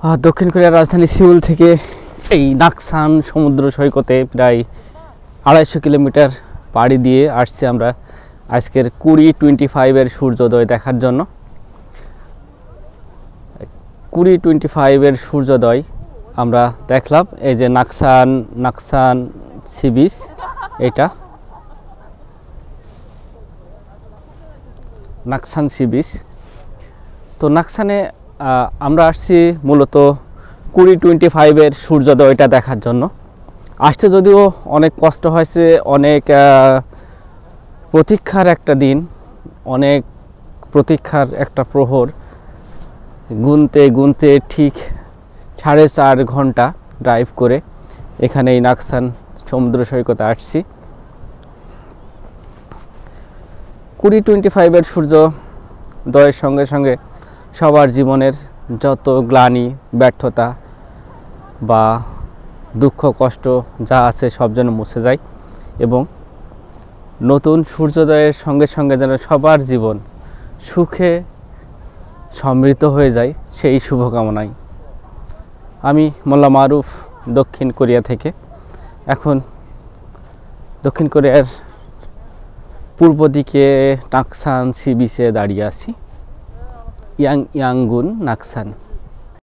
দক্ষিণ কোরিয়ার রাজধানী সিউল থেকে এই নাকসান সমুদ্র সৈকতে প্রায় 250 কিলোমিটার পাড়ি দিয়ে আসছি আমরা আজকের 2025-এর সূর্যোদয় দেখার জন্য। 2025-এর সূর্যোদয় আমরা দেখলাম। এই যে নাকসান সি বিচ, এটা নাকসান সি বিচ। তো নাকসানে আমরা আসছি মূলত 2025-এর সূর্যোদয়টা দেখার জন্য। আসতে যদিও অনেক কষ্ট হয়েছে, অনেক প্রতীক্ষার একটা দিন, অনেক প্রতীক্ষার একটা প্রহর গুনতে গুনতে ঠিক 4.5 ঘন্টা ড্রাইভ করে এখানে এই নাকসান সমুদ্র সৈকতে আসছি। 2025-এর সূর্যোদয়ের সঙ্গে সঙ্গে সবার জীবনের যত গ্লানি, ব্যর্থতা বা দুঃখ কষ্ট যা আছে সব যেন মুছে যায় এবং নতুন সূর্যোদয়ের সঙ্গে সঙ্গে যেন সবার জীবন সুখে সমৃদ্ধ হয়ে যায়, সেই শুভকামনাই। আমি মোল্লা মারুফ, দক্ষিণ কোরিয়া থেকে। এখন দক্ষিণ কোরিয়ার পূর্ব দিকে নাকসান সি বিচে দাঁড়িয়ে আছি, ইয়াঙ্গুন নাকসান।